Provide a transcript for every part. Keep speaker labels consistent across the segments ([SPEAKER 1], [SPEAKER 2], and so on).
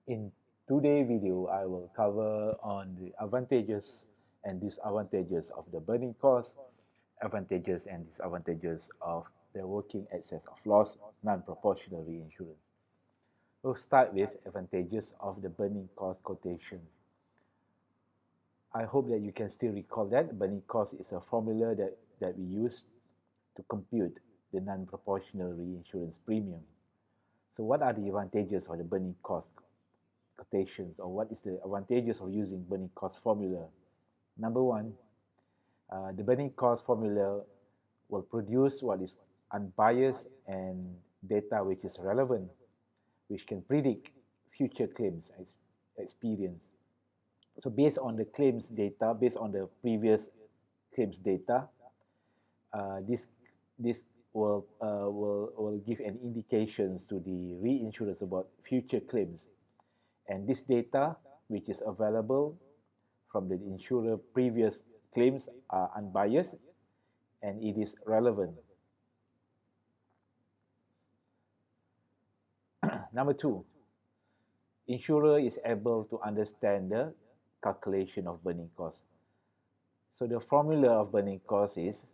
[SPEAKER 1] In today's video, I will cover on the advantages and disadvantages of the burning cost, advantages and disadvantages of the working excess of loss, non-proportional reinsurance. We'll start with advantages of the burning cost quotation. I hope that you can still recall that burning cost is a formula that we use to compute the non-proportional reinsurance premium. So what are the advantages of the burning cost quotations, or what is the advantages of using burning cost formula? Number one, the burning cost formula will produce what is unbiased and data which is relevant, which can predict future claims experience. So based on the claims data, based on the previous claims data, this will give an indications to the reinsurers about future claims. And this data, which is available from the insurer previous claims, are unbiased and it is relevant. Number two, insurer is able to understand the calculation of burning cost. So the formula of burning cost is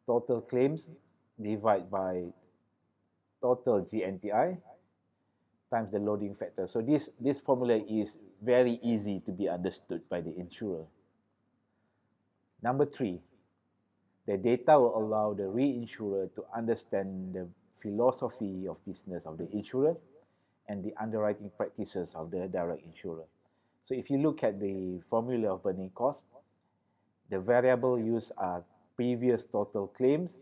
[SPEAKER 1] total claims divided by total GNPI times the loading factor. So this formula is very easy to be understood by the insurer. Number three, the data will allow the reinsurer to understand the philosophy of business of the insurer and the underwriting practices of the direct insurer. So if you look at the formula of burning cost, the variable used are previous total claims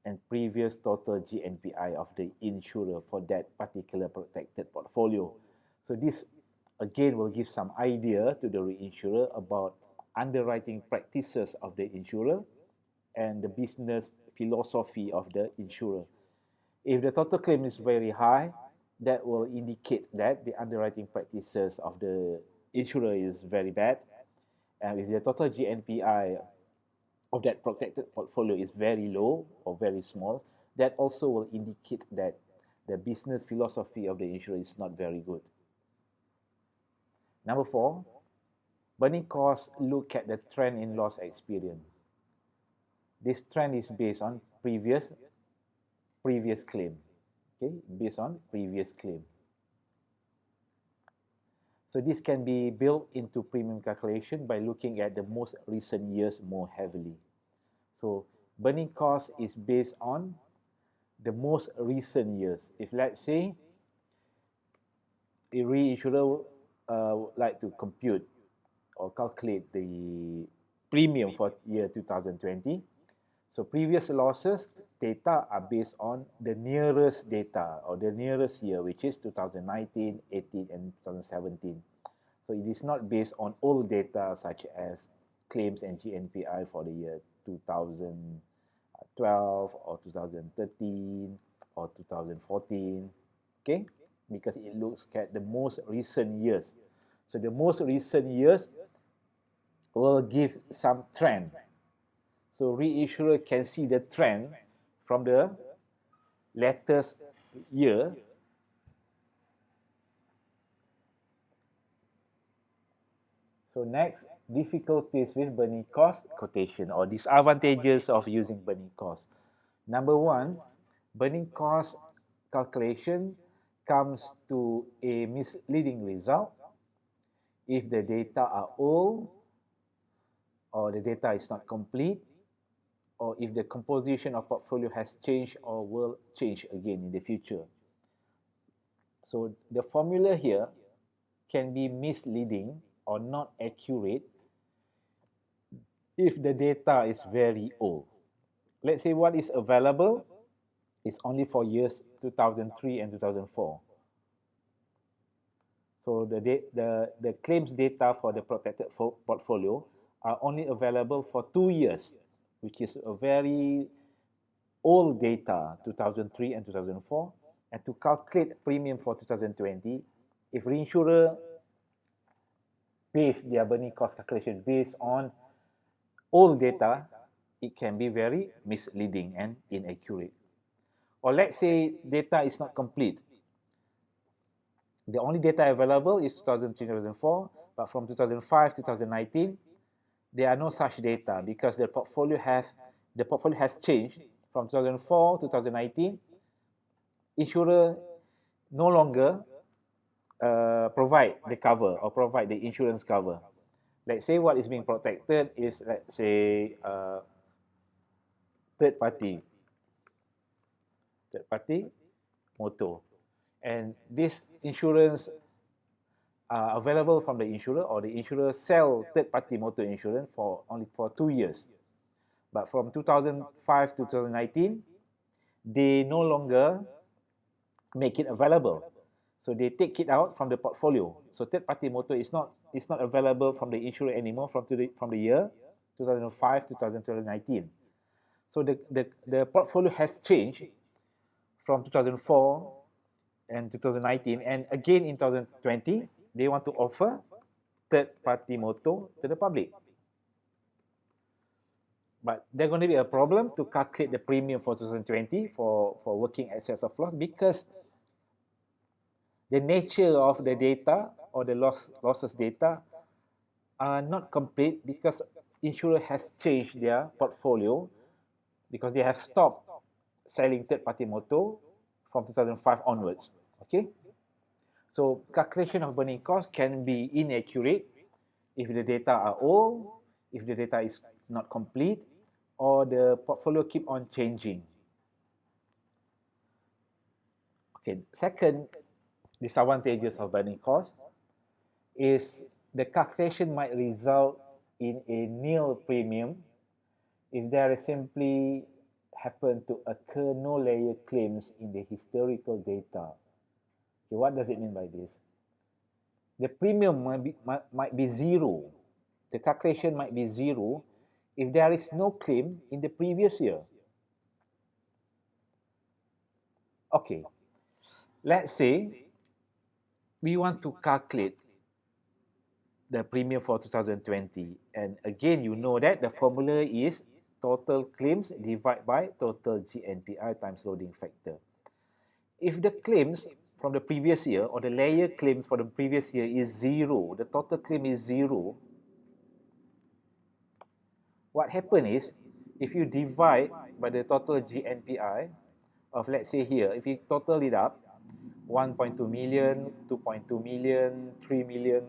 [SPEAKER 1] and previous total GNPI of the insurer for that particular protected portfolio. So this again will give some idea to the reinsurer about underwriting practices of the insurer and the business philosophy of the insurer. If the total claim is very high, that will indicate that the underwriting practices of the insurer is very bad. And if the total GNPI of that protected portfolio is very low or very small, that also will indicate that the business philosophy of the insurer is not very good. Number four, burning costs look at the trend in loss experience. This trend is based on previous claim, okay, based on previous claim. So this can be built into premium calculation by looking at the most recent years more heavily. So burning cost is based on the most recent years. If let's say a reinsurer would like to compute or calculate the premium for year 2020, so previous losses data are based on the nearest data or the nearest year, which is 2019, 18, and 2017. So it is not based on old data such as claims and GNPI for the year 2012 or 2013 or 2014, okay? Because it looks at the most recent years. So the most recent years will give some trend. So reinsurer can see the trend from the latest year. So next, difficulties with burning cost quotation or disadvantages of using burning cost. Number one, burning cost calculation comes to a misleading result if the data are old or the data is not complete, or if the composition of portfolio has changed or will change again in the future. So the formula here can be misleading or not accurate if the data is very old. Let's say what is available is only for years 2003 and 2004. So the claims data for the protected portfolio are only available for 2 years, which is a very old data, 2003 and 2004. And to calculate premium for 2020, if reinsurer base their burning cost calculation based on old data, it can be very misleading and inaccurate. Or let's say data is not complete. The only data available is 2003, 2004, but from 2005 to 2019, there are no such data because the portfolio has changed from 2004 to 2019. Insurer no longer provide the cover or provide the insurance cover. Let's say what is being protected is, let's say, third party motor, and this insurance are available from the insurer, or the insurer sell third party motor insurance for only for 2 years. But from 2005 to 2019, they no longer make it available. So they take it out from the portfolio. So third party motor is not available from the insurer anymore from the year 2005 to 2019. So the portfolio has changed from 2004 and 2019, and again in 2020 they want to offer third party motor to the public. But there's going to be a problem to calculate the premium for 2020 for working excess of loss, because the nature of the data or the losses data are not complete, because insurer has changed their portfolio, because they have stopped selling third-party motor from 2005 onwards. Okay, so calculation of burning cost can be inaccurate if the data are old, if the data is not complete, or the portfolio keep on changing. Okay, second disadvantages of burning cost is the calculation might result in a nil premium if there is simply happen to occur no layer claims in the historical data. Okay, what does it mean by this? The premium might be zero. The calculation might be zero if there is no claim in the previous year. Okay, let's say we want to calculate the premium for 2020, and again, you know that the formula is total claims divided by total GNPI times loading factor. If the claims from the previous year, or the layer claims for the previous year, is zero, the total claim is zero, what happens is, if you divide by the total GNPI of, let's say here, if you total it up, 1.2 million, 2.2 million, 3 million,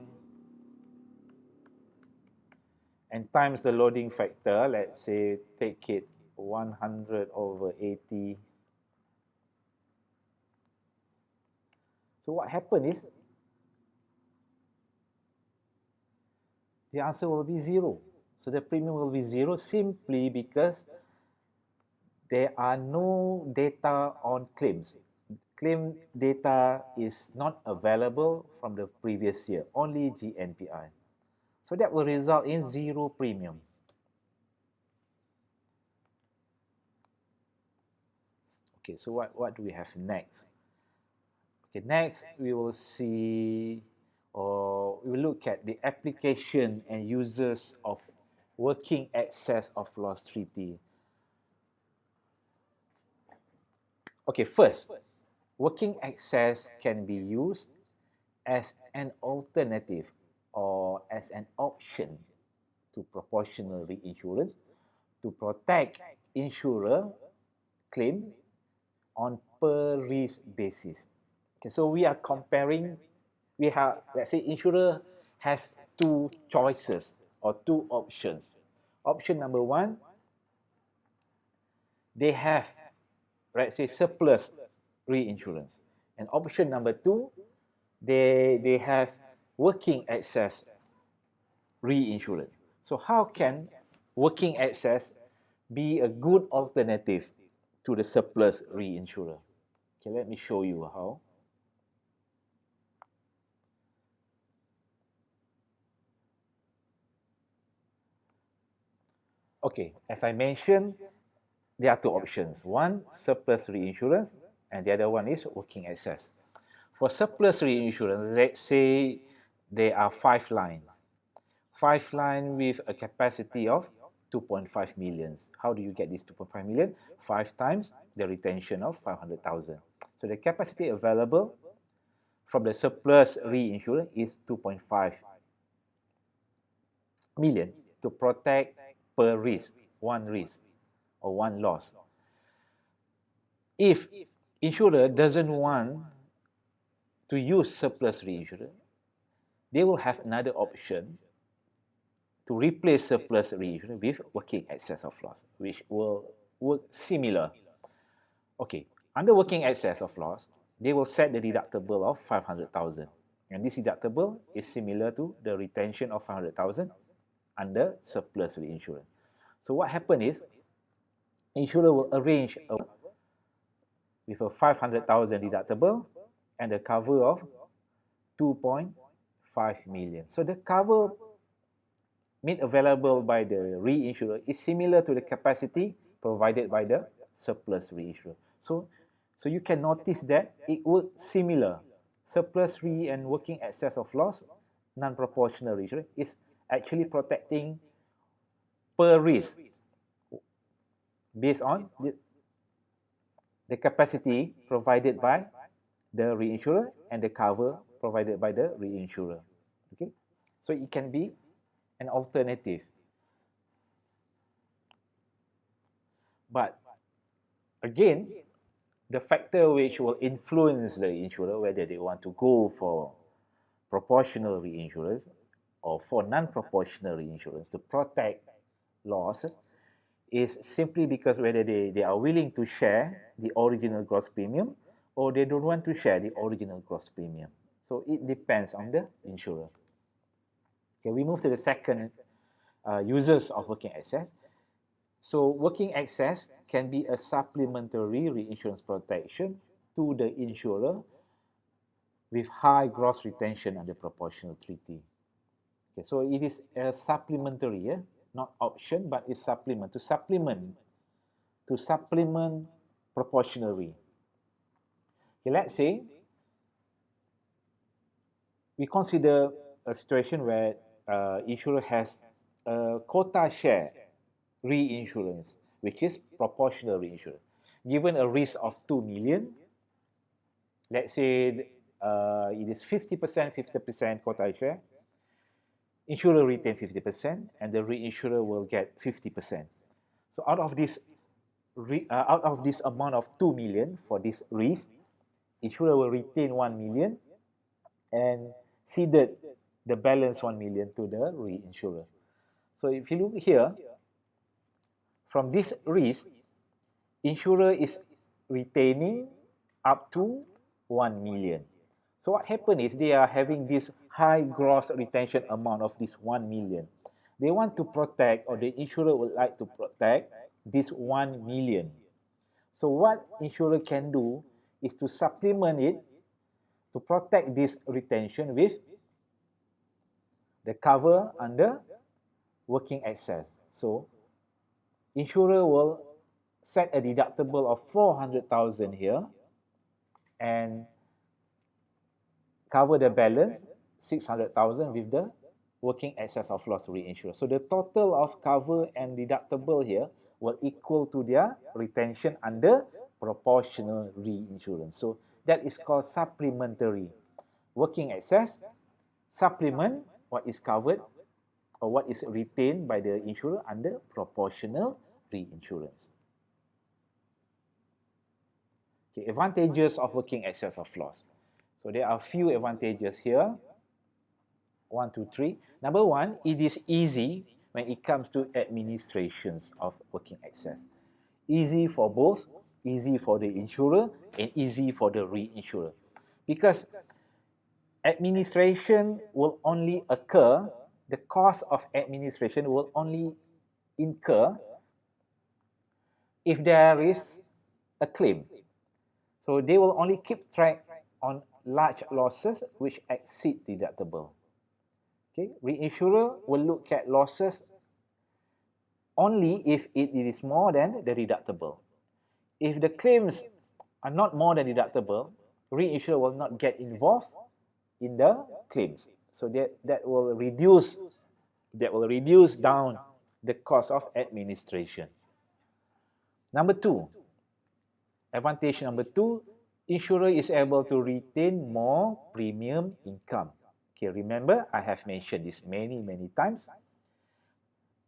[SPEAKER 1] and times the loading factor, let's say take it 100 over 80. So what happens is, the answer will be zero. So the premium will be zero simply because there are no data on claims. Claim data is not available from the previous year, only GNPI. So that will result in zero premium. Okay, so what do we have next? Okay, next we will see, or we will look at the application and uses of working excess of loss treaty. Okay, first, working excess can be used as an alternative or as an option to proportional reinsurance to protect insurer claim on per risk basis. Okay, so we are comparing, we have, let's say insurer has two choices or two options. Option number one, they have, let's say, surplus reinsurance. And option number two, they have working excess reinsurance. So how can working excess be a good alternative to the surplus reinsurer? Okay, let me show you how. Okay, as I mentioned, there are two options. One, surplus reinsurance, and the other one is working excess. For surplus reinsurance, let's say there are 5 lines. 5 lines with a capacity of 2.5 million. How do you get this 2.5 million? 5 times the retention of 500,000. So the capacity available from the surplus reinsurance is 2.5 million to protect per risk, one risk or one loss. If insurer doesn't want to use surplus reinsurance, they will have another option to replace surplus reinsurance with working excess of loss, which will work similar. Okay, under working excess of loss, they will set the deductible of 500,000. And this deductible is similar to the retention of 500,000 under surplus reinsurance. So what happens is, insurer will arrange with a 500,000 deductible and a cover of 2.5 million. So the cover made available by the reinsurer is similar to the capacity provided by the surplus reinsurer. So you can notice that it works similar. Surplus re and working excess of loss, non-proportional reinsurance, is actually protecting per risk based on the capacity provided by the reinsurer and the cover provided by the reinsurer. Okay, so it can be an alternative. But again, the factor which will influence the insurer whether they want to go for proportional reinsurance or for non-proportional reinsurance to protect loss is simply because whether they are willing to share the original gross premium or they don't want to share the original gross premium. So it depends on the insurer. Okay, we move to the second uses of working excess. So working excess can be a supplementary reinsurance protection to the insurer with high gross retention under proportional treaty. Okay, so it is a supplementary, not option, but it's supplement, to supplement proportional re. Okay, let's say we consider a situation where insurer has a quota share reinsurance, which is proportional reinsurance. Given a risk of 2 million, let's say it is 50%, 50% quota share, insurer retain 50% and the reinsurer will get 50%. So out of this amount of 2 million for this risk, insurer will retain 1 million and ceded the balance 1 million to the reinsurer. So if you look here, from this risk, insurer is retaining up to 1 million. So what happened is they are having this high gross retention amount of this 1 million. They want to protect, or the insurer would like to protect this 1 million. So what insurer can do is to supplement it to protect this retention with the cover under working excess. So insurer will set a deductible of 400,000 here and cover the balance 600,000 with the working excess of loss reinsurance. So the total of cover and deductible here will equal to their retention under proportional reinsurance. So that is called supplementary. Working excess supplement what is covered or what is retained by the insurer under proportional reinsurance. Okay, advantages of working excess of loss. So there are a few advantages here. 1, 2, 3. Number one, it is easy when it comes to administrations of working excess. Easy for both, easy for the insurer and easy for the reinsurer. Because administration will only occur, the cost of administration will only incur if there is a claim. So they will only keep track on large losses which exceed deductible. Okay, reinsurer will look at losses only if it is more than the deductible. If the claims are not more than deductible, reinsurer will not get involved in the claims. So that will reduce down the cost of administration. Number two, advantage number two, insurer is able to retain more premium income. Okay, remember, I have mentioned this many times.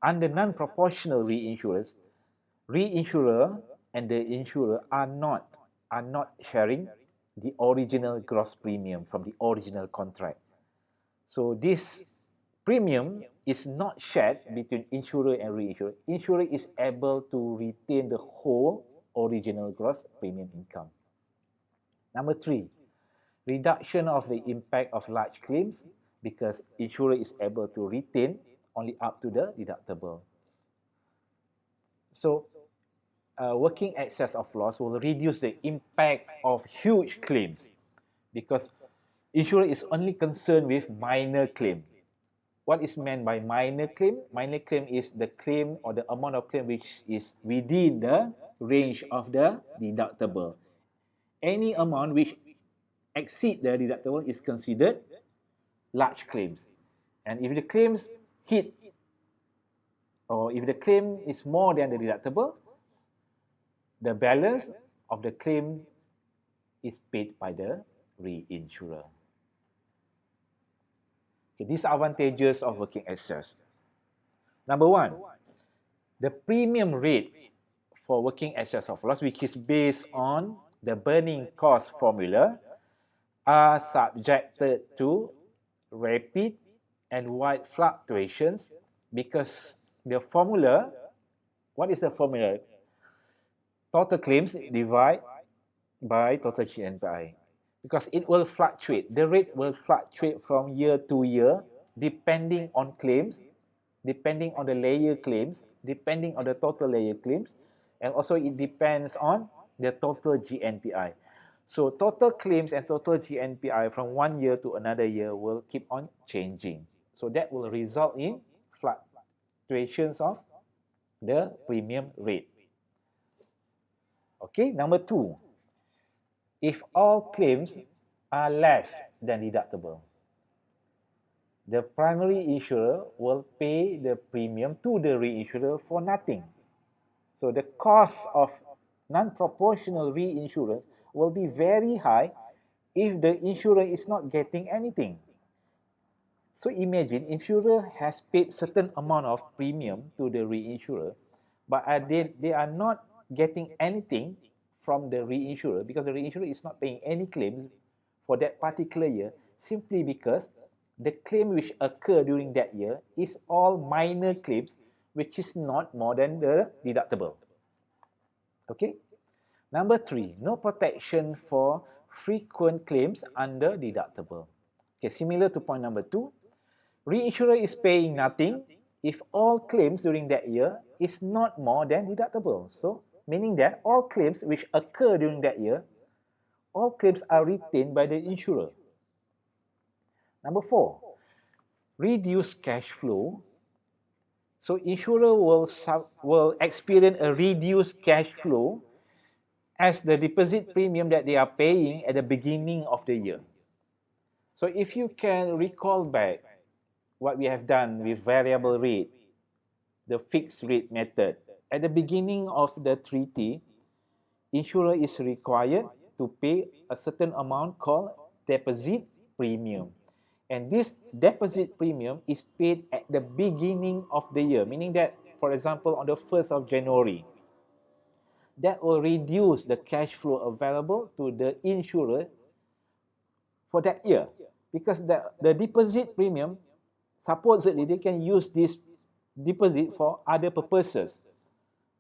[SPEAKER 1] Under non-proportional reinsurance, reinsurer and the insurer are not sharing the original gross premium from the original contract. So this premium is not shared between insurer and reinsurer. Insurer is able to retain the whole original gross premium income. Number three, reduction of the impact of large claims because insurer is able to retain only up to the deductible. So working excess of loss will reduce the impact of huge claims because insurer is only concerned with minor claim. What is meant by minor claim? Minor claim is the claim or the amount of claim which is within the range of the deductible. Any amount which exceed the deductible is considered large claims. And if the claims hit, or if the claim is more than the deductible, the balance of the claim is paid by the reinsurer. Okay, these are advantages of working excess. Number one, the premium rate for working excess of loss, which is based on the burning cost formula, are subjected to rapid and wide fluctuations because the formula, what is the formula? Total claims divided by total GNPI. Because it will fluctuate. The rate will fluctuate from year to year depending on claims, depending on the layer claims, depending on the total layer claims, and also it depends on the total GNPI. So total claims and total GNPI from one year to another year will keep on changing. So that will result in fluctuations of the premium rate. Okay, number two, if all claims are less than deductible, the primary insurer will pay the premium to the reinsurer for nothing. So the cost of non-proportional reinsurance will be very high if the insurer is not getting anything. So imagine insurer has paid certain amount of premium to the reinsurer, but they are not getting anything from the reinsurer because the reinsurer is not paying any claims for that particular year simply because the claim which occur during that year is all minor claims which is not more than the deductible. Okay. Number three, no protection for frequent claims under deductible. Okay, similar to point number two, reinsurer is paying nothing if all claims during that year is not more than deductible. So, meaning that all claims which occur during that year, all claims are retained by the insurer. Number four, reduced cash flow. So, insurer will experience a reduced cash flow as the deposit premium that they are paying at the beginning of the year. So, if you can recall back what we have done with variable rate, the fixed rate method, at the beginning of the treaty, insurer is required to pay a certain amount called deposit premium. And this deposit premium is paid at the beginning of the year, meaning that, for example, on the 1st of January, that will reduce the cash flow available to the insurer for that year. Because the deposit premium, supposedly they can use this deposit for other purposes,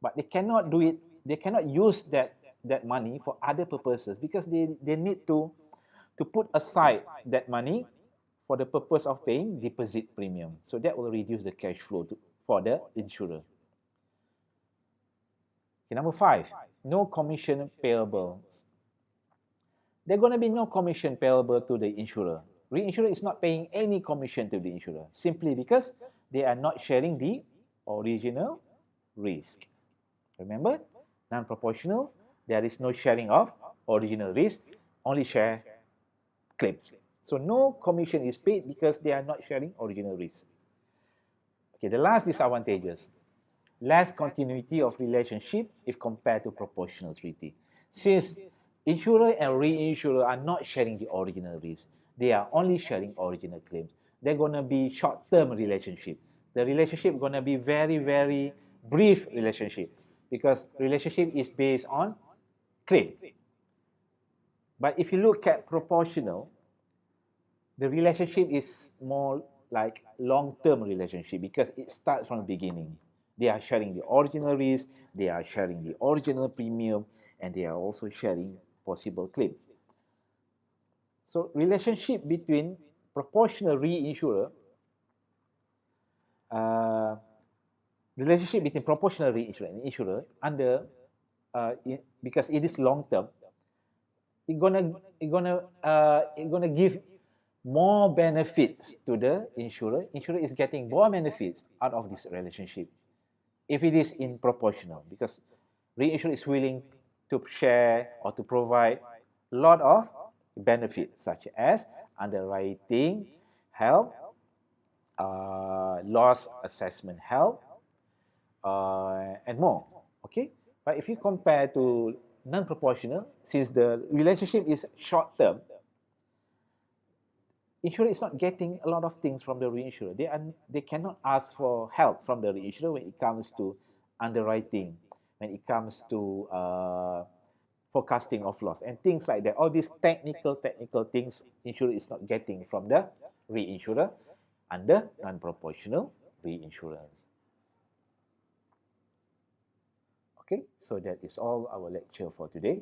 [SPEAKER 1] but they cannot do it, they cannot use that money for other purposes because they need to put aside that money for the purpose of paying deposit premium. So that will reduce the cash flow for the insurer. Okay, number five, no commission payable. There's going to be no commission payable to the insurer. Reinsurer is not paying any commission to the insurer simply because they are not sharing the original risk. Remember, non-proportional, there is no sharing of original risk, only share claims. So no commission is paid because they are not sharing original risk. Okay, the last disadvantages. less continuity of relationship if compared to proportional treaty. Since insurer and reinsurer are not sharing the original risk, they are only sharing original claims. They're going to be short-term relationship. The relationship going to be very, very brief relationship because relationship is based on claim. But if you look at proportional, the relationship is more like long-term relationship because it starts from the beginning. They are sharing the original risk, they are sharing the original premium, and they are also sharing possible claims. So relationship between proportional reinsurer, uh, relationship between proportional reinsurer and insurer under, because it is long-term, it gonna give more benefits to the insurer. Insurer is getting more benefits out of this relationship if it is in proportional, because reinsurer is willing to share or to provide a lot of benefits such as underwriting help, loss assessment help, and more. Okay, but if you compare to non-proportional, since the relationship is short-term, insurer is not getting a lot of things from the reinsurer. They cannot ask for help from the reinsurer when it comes to underwriting, when it comes to forecasting of loss and things like that. All these technical things insurer is not getting from the reinsurer under non-proportional reinsurance. Okay, so that is all our lecture for today.